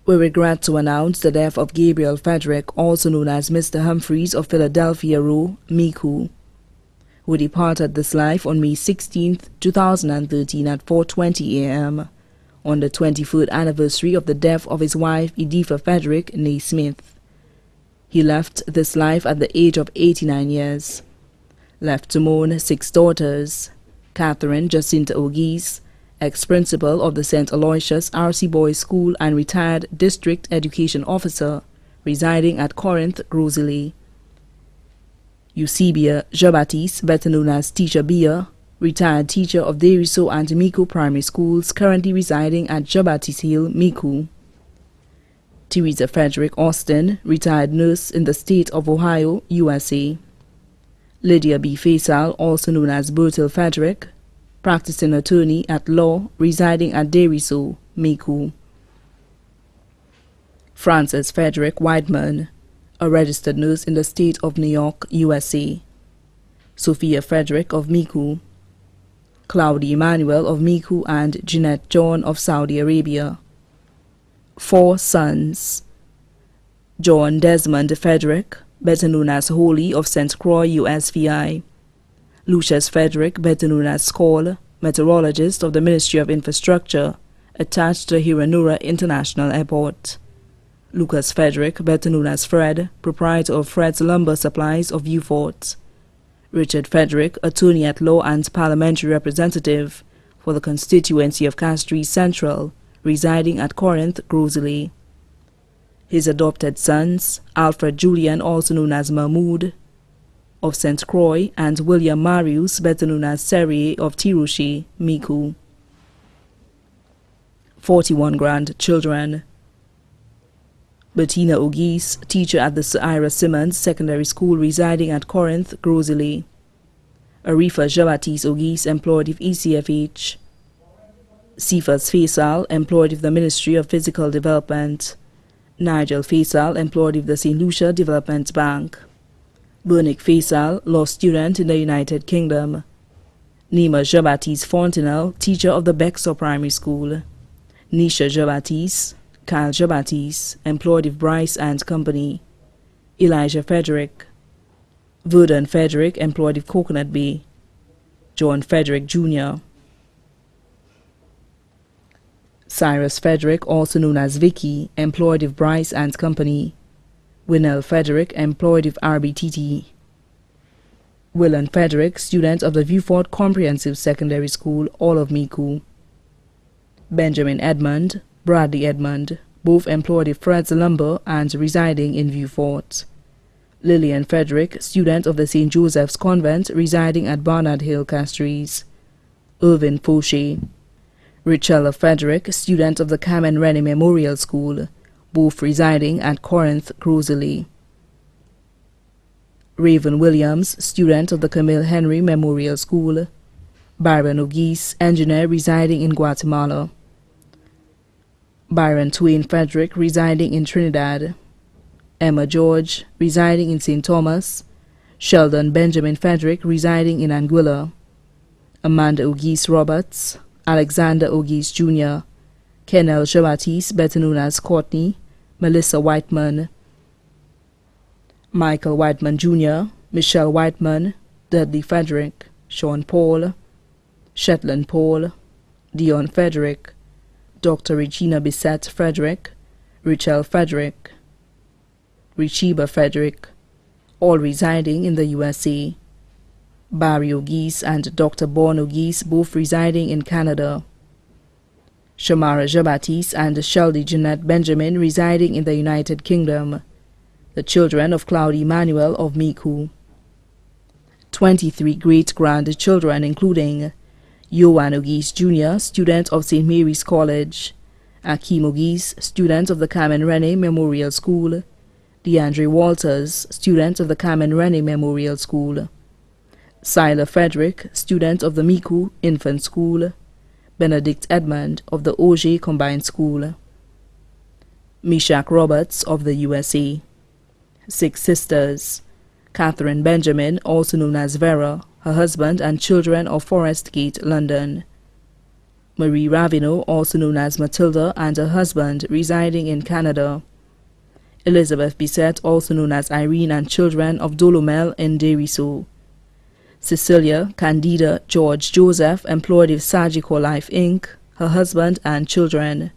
We regret to announce the death of Gabriel Frederick, also known as Mr. Humphreys of Philadelphia Row, Micoud, who departed this life on May 16, 2013 at 4:20 a.m. on the 23rd anniversary of the death of his wife Editha Frederick, née Smith. He left this life at the age of 89 years. Left to mourn 6 daughters: Catherine Jacinta Ogis, ex-principal of the St. Aloysius R.C. Boys School and retired district education officer residing at Corinth, Grosley. Eusebia Jean-Baptiste, better known as Teacher Bia, retired teacher of Deriso and Micoud primary schools, currently residing at Jean-Baptiste Hill, Micoud. Teresa Frederick Austin, retired nurse in the state of Ohio, USA. Lydia B. Faisal, also known as Bertil Frederick, practicing attorney at law, residing at Deriso, Micoud. Frances Frederick Whiteman, a registered nurse in the state of New York, USA. Sophia Frederick of Micoud. Claudia Emmanuel of Micoud and Jeanette John of Saudi Arabia. 4 sons: John Desmond Frederick, better known as Holy of St. Croix, USVI. Lucius Frederick, better known as Skoll, meteorologist of the Ministry of Infrastructure, attached to Hiranura International Airport. Lucas Frederick, better known as Fred, proprietor of Fred's Lumber Supplies of Vieux Fort. Richard Frederick, attorney at law and parliamentary representative for the constituency of Castries Central, residing at Corinth, Grosley. His adopted sons, Alfred Julian, also known as Mahmoud, of St. Croix, and William Marius, better known as Serrier of Tirouche, Micoud. 41 grandchildren: Bettina Ogis, teacher at the Sir Ira Simmons Secondary School residing at Corinth, Grosley. Arifa Jean-Baptiste Ogis, employed with ECFH. Cephas Faisal, employed with the Ministry of Physical Development. Nigel Faisal, employed with the St. Lucia Development Bank. Bernick Faisal, law student in the United Kingdom. Nima Jean-Baptiste Fontenelle, teacher of the Bexar Primary School. Nisha Jean-Baptiste. Kyle Jean-Baptiste, employed with Bryce and Company. Elijah Frederick. Verdun Frederick, employed with Coconut Bay. John Frederick Jr. Cyrus Frederick, also known as Vicky, employed with Bryce and Company. Winnell Frederick, employed with RBTT. Willan Frederick, student of the Vieux Fort Comprehensive Secondary School, all of Micoud. Benjamin Edmund, Bradley Edmund, both employed with Fred's Lumber and residing in Vieux Fort. Lillian Frederick, student of the St. Joseph's Convent, residing at Barnard Hill, Castries. Irvin Fauché. Richella Frederick, student of the Carmen Rennie Memorial School, both residing at Corinth, Grosley. Raven Williams, student of the Camille Henry Memorial School. Byron Ogis, engineer residing in Guatemala. Byron Twain Frederick, residing in Trinidad. Emma George, residing in St. Thomas. Sheldon Benjamin Frederick, residing in Anguilla. Amanda Ogis Roberts. Alexander Ogis Jr. Kennel Jean-Baptiste, better known as Courtney. Melissa Whiteman. Michael Whiteman Jr. Michelle Whiteman. Dudley Frederick. Sean Paul. Shetland Paul. Dion Frederick. Dr. Regina Bissett Frederick. Richelle Frederick. Richiba Frederick, all residing in the USA. Barry Ogis and Dr. Bon Ogis, both residing in Canada. Shamara Jean-Baptiste and Sheldy Jeanette Benjamin, residing in the United Kingdom. The children of Claudia Emmanuel of Micoud. 23 great-grandchildren, including Yohan Ogis Jr., student of St. Mary's College. Akeem Ogis, student of the Carmen Rennie Memorial School. DeAndre Walters, student of the Carmen Rennie Memorial School. Siler Frederick, student of the Micoud Infant School. Benedict Edmond of the Auger Combined School. Meshach Roberts of the USA. 6 sisters: Catherine Benjamin, also known as Vera, her husband and children of Forest Gate, London. Marie Ravineau, also known as Matilda, and her husband, residing in Canada. Elizabeth Bissett, also known as Irene, and children of Dolomel in Deriso. Cecilia Candida George Joseph, employed with Surgical Life Inc., her husband and children.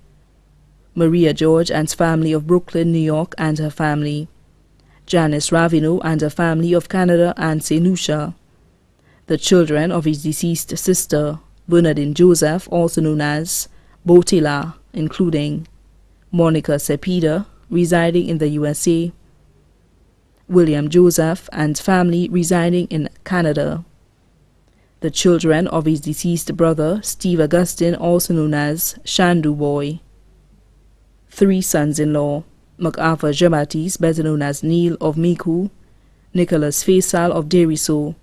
Maria George and family of Brooklyn, New York, and her family. Janice Ravineau and her family of Canada and St. Lucia. The children of his deceased sister, Bernardine Joseph, also known as Botila, including Monica Cepeda, residing in the USA, William Joseph and family residing in Canada. The children of his deceased brother, Steve Augustine, also known as Shandu Boy. 3 sons-in-law, MacArthur Jean-Baptiste, better known as Neil of Micoud, Nicholas Faisal of Deriso,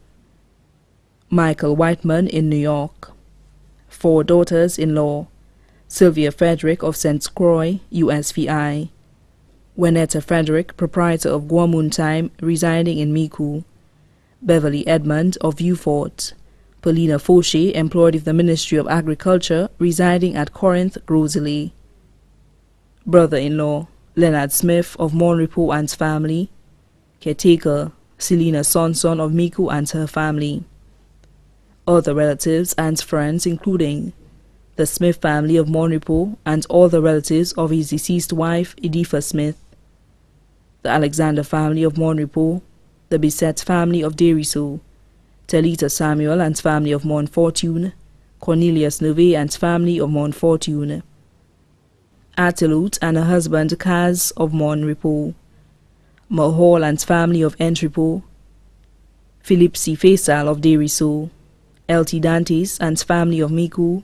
Michael Whiteman in New York. 4 daughters-in-law, Sylvia Frederick of St. Croix, USVI, Juanetta Frederick, proprietor of Guamun Time, residing in Micoud, Beverly Edmond of Vieux-Fort, Paulina Fauché, employed with the Ministry of Agriculture, residing at Corinth, Grosley. Brother-in-law, Leonard Smith of Monrepo and family, caretaker, Selina Sonson of Micoud and her family. Other relatives and friends including the Smith family of Monrepo and all the relatives of his deceased wife, Editha Smith, the Alexander family of Monrepo, the Bissett family of Deriso, Talita Samuel and family of Montfortune, Cornelius Neve and family of Montfortune, Attilute and her husband Kaz of Monrepo, Mulhall and family of Entrepot, Philippe C. Faisal of Deriso, L.T. Dantes and family of Micoud,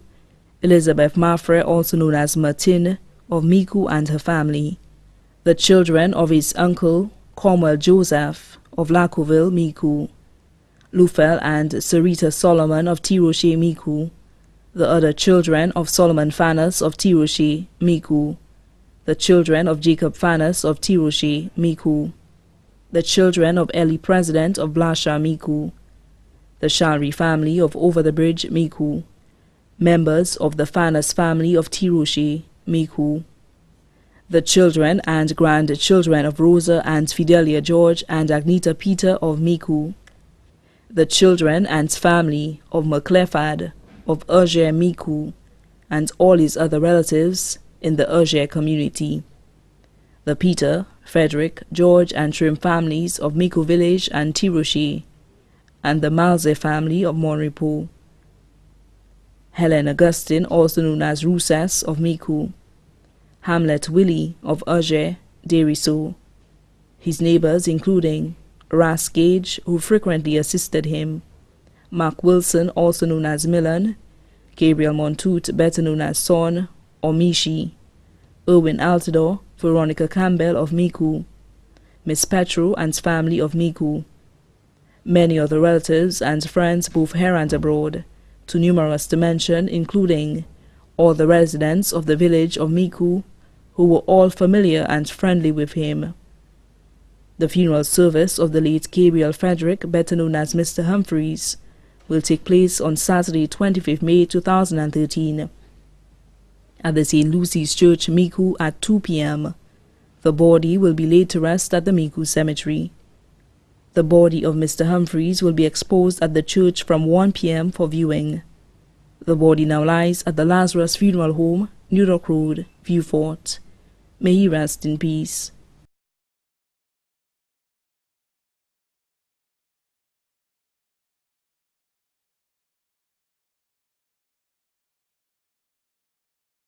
Elizabeth Maffre, also known as Martin, of Micoud and her family, the children of his uncle, Cromwell Joseph, of Lacoville, Micoud, Lufel and Sarita Solomon of Tiroche, Micoud, the other children of Solomon Fanas of Tiroche, Micoud, the children of Jacob Fanas of Tiroche, Micoud, the children of Eli President of Blasha, Micoud, the Shalri family of Over the Bridge, Micoud, members of the Fanas family of Tiroche, Micoud, the children and grandchildren of Rosa and Fidelia George and Agneta Peter of Micoud, the children and family of McCleffad of Urger, Micoud, and all his other relatives in the Urger community, the Peter, Frederick, George, and Trim families of Micoud Village and Tiroche, and the Malze family of Monrepo, Helen Augustine, also known as Rousses of Micoud, Hamlet Willie of Urger, Deriso, his neighbors including Ras Gage, who frequently assisted him, Mark Wilson, also known as Millen, Gabriel Montoute, better known as Son or Mishi, Irwin Altador, Veronica Campbell of Micoud, Miss Petro and family of Micoud, many other relatives and friends both here and abroad, too numerous to mention, including all the residents of the village of Micoud, who were all familiar and friendly with him. The funeral service of the late Gabriel Frederick, better known as Mr. Humphreys, will take place on Saturday, 25th May 2013, at the St. Lucy's Church, Micoud, at 2 p.m. The body will be laid to rest at the Micoud Cemetery. The body of Mr. Humphreys will be exposed at the church from 1 p.m. for viewing. The body now lies at the Lazarus Funeral Home, New York Road, Vieux-Fort. May he rest in peace.